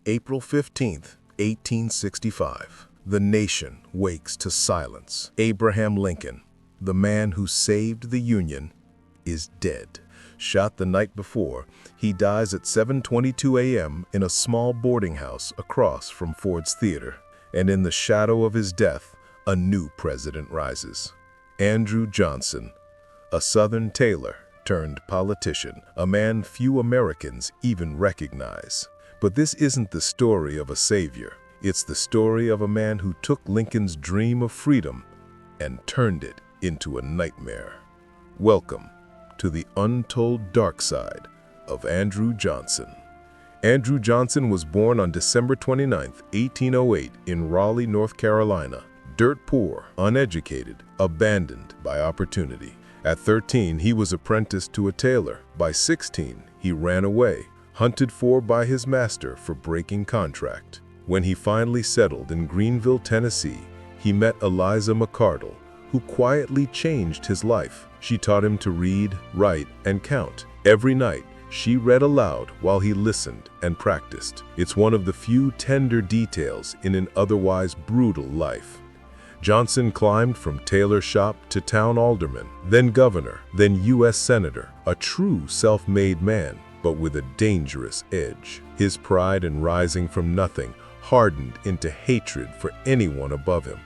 April 15th, 1865. The nation wakes to silence. Abraham Lincoln, the man who saved the Union, is dead. Shot the night before, he dies at 7:22 a.m. in a small boarding house across from Ford's Theater. And in the shadow of his death, a new president rises. Andrew Johnson, a Southern tailor turned politician, a man few Americans even recognize. But this isn't the story of a savior. It's the story of a man who took Lincoln's dream of freedom and turned it into a nightmare. Welcome to the Untold Dark Side of Andrew Johnson. Andrew Johnson was born on December 29, 1808 in Raleigh, North Carolina. Dirt poor, uneducated, abandoned by opportunity. At 13, he was apprenticed to a tailor. By 16, he ran away, hunted for by his master for breaking contract. When he finally settled in Greenville, Tennessee, he met Eliza McCardle, who quietly changed his life. She taught him to read, write, and count. Every night, she read aloud while he listened and practiced. It's one of the few tender details in an otherwise brutal life. Johnson climbed from tailor shop to town alderman, then governor, then U.S. senator, a true self-made man, but with a dangerous edge. His pride in rising from nothing hardened into hatred for anyone above him.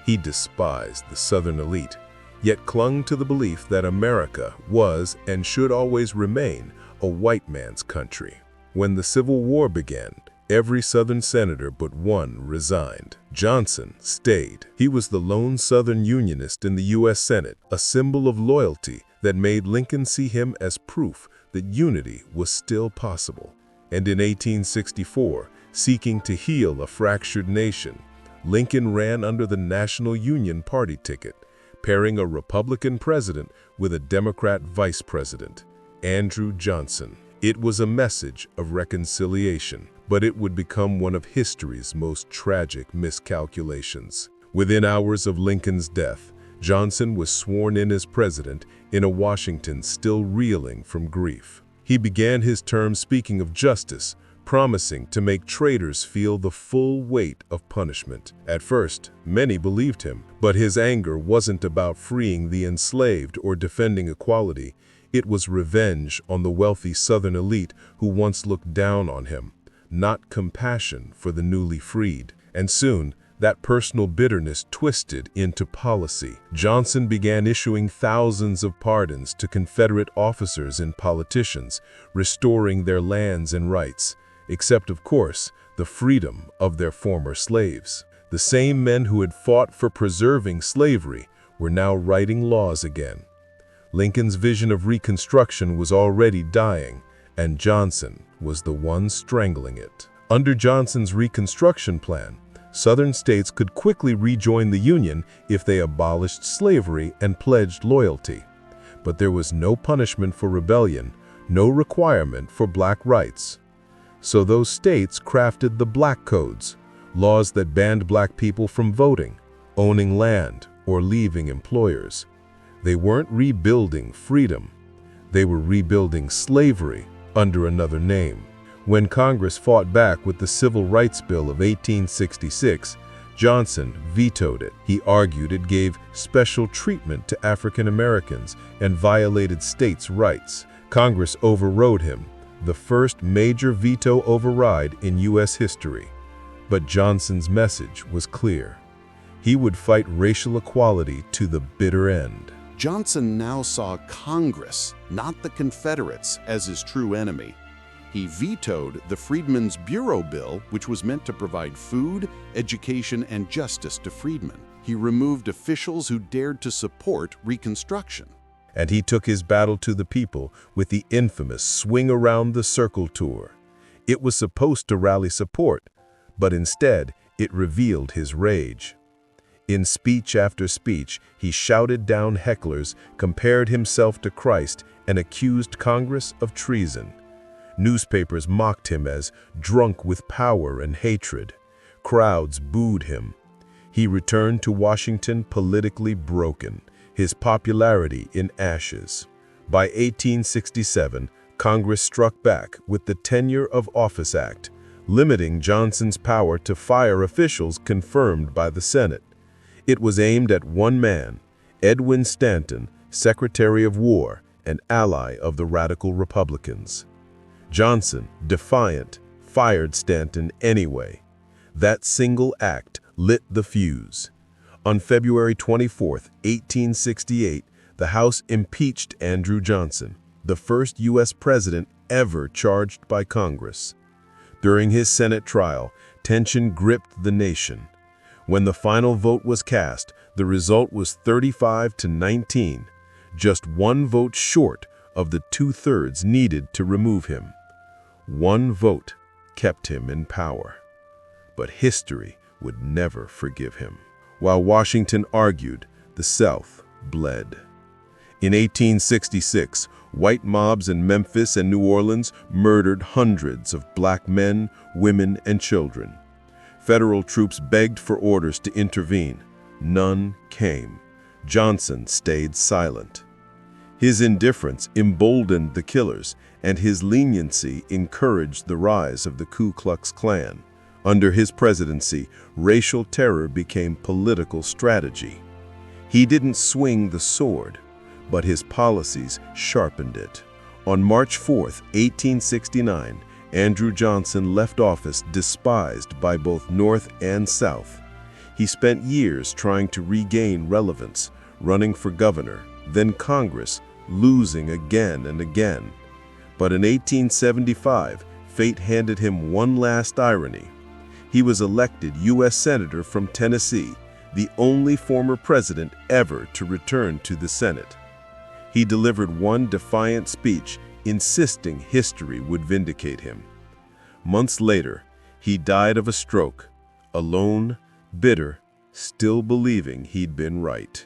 He despised the Southern elite, yet clung to the belief that America was and should always remain a white man's country. When the Civil War began, every Southern senator but one resigned. Johnson stayed. He was the lone Southern Unionist in the U.S. Senate, a symbol of loyalty that made Lincoln see him as proof that unity was still possible. And in 1864, seeking to heal a fractured nation, Lincoln ran under the National Union Party ticket, pairing a Republican president with a Democrat vice president, Andrew Johnson. It was a message of reconciliation, but it would become one of history's most tragic miscalculations. Within hours of Lincoln's death, Johnson was sworn in as president in a Washington still reeling from grief. He began his term speaking of justice, promising to make traitors feel the full weight of punishment. At first, many believed him, but his anger wasn't about freeing the enslaved or defending equality. It was revenge on the wealthy Southern elite who once looked down on him, not compassion for the newly freed. And soon, that personal bitterness twisted into policy. Johnson began issuing thousands of pardons to Confederate officers and politicians, restoring their lands and rights, except, of course, the freedom of their former slaves. The same men who had fought for preserving slavery were now writing laws again. Lincoln's vision of Reconstruction was already dying, and Johnson was the one strangling it. Under Johnson's Reconstruction plan, Southern states could quickly rejoin the Union if they abolished slavery and pledged loyalty. But there was no punishment for rebellion, no requirement for black rights. So those states crafted the Black Codes, laws that banned black people from voting, owning land, or leaving employers. They weren't rebuilding freedom. They were rebuilding slavery under another name. When Congress fought back with the Civil Rights Bill of 1866, Johnson vetoed it. He argued it gave special treatment to African Americans and violated states' rights. Congress overrode him, the first major veto override in U.S. history. But Johnson's message was clear. He would fight racial equality to the bitter end. Johnson now saw Congress, not the Confederates, as his true enemy. He vetoed the Freedmen's Bureau Bill, which was meant to provide food, education, and justice to freedmen. He removed officials who dared to support Reconstruction. And he took his battle to the people with the infamous Swing Around the Circle tour. It was supposed to rally support, but instead it revealed his rage. In speech after speech, he shouted down hecklers, compared himself to Christ, and accused Congress of treason. Newspapers mocked him as drunk with power and hatred. Crowds booed him. He returned to Washington politically broken, his popularity in ashes. By 1867, Congress struck back with the Tenure of Office Act, limiting Johnson's power to fire officials confirmed by the Senate. It was aimed at one man, Edwin Stanton, Secretary of War and ally of the Radical Republicans. Johnson, defiant, fired Stanton anyway. That single act lit the fuse. On February 24, 1868, the House impeached Andrew Johnson, the first U.S. president ever charged by Congress. During his Senate trial, tension gripped the nation. When the final vote was cast, the result was 35-19, just one vote short of the 2/3 needed to remove him. One vote kept him in power. But history would never forgive him. While Washington argued, the South bled. In 1866, white mobs in Memphis and New Orleans murdered hundreds of black men, women, and children. Federal troops begged for orders to intervene. None came. Johnson stayed silent. His indifference emboldened the killers, and his leniency encouraged the rise of the Ku Klux Klan. Under his presidency, racial terror became political strategy. He didn't swing the sword, but his policies sharpened it. On March 4, 1869, Andrew Johnson left office despised by both North and South. He spent years trying to regain relevance, running for governor, then Congress, losing again and again. But in 1875, fate handed him one last irony. He was elected U.S. Senator from Tennessee, the only former president ever to return to the Senate. He delivered one defiant speech, insisting history would vindicate him. Months later, he died of a stroke, alone, bitter, still believing he'd been right.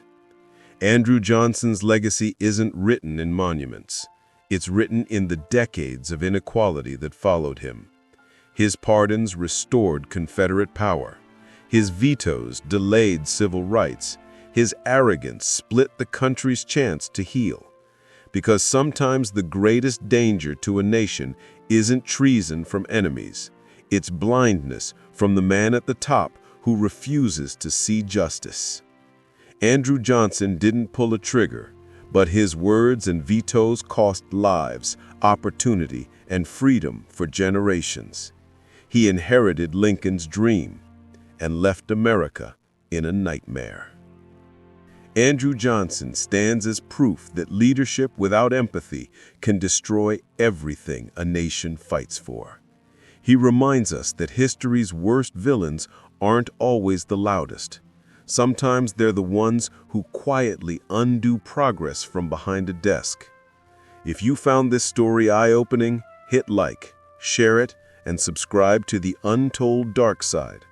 Andrew Johnson's legacy isn't written in monuments. It's written in the decades of inequality that followed him. His pardons restored Confederate power. His vetoes delayed civil rights. His arrogance split the country's chance to heal. Because sometimes the greatest danger to a nation isn't treason from enemies. It's blindness from the man at the top who refuses to see justice. Andrew Johnson didn't pull a trigger, but his words and vetoes cost lives, opportunity, and freedom for generations. He inherited Lincoln's dream and left America in a nightmare. Andrew Johnson stands as proof that leadership without empathy can destroy everything a nation fights for. He reminds us that history's worst villains aren't always the loudest. Sometimes they're the ones who quietly undo progress from behind a desk. If you found this story eye-opening, hit like, share it, and subscribe to the Untold Dark Side.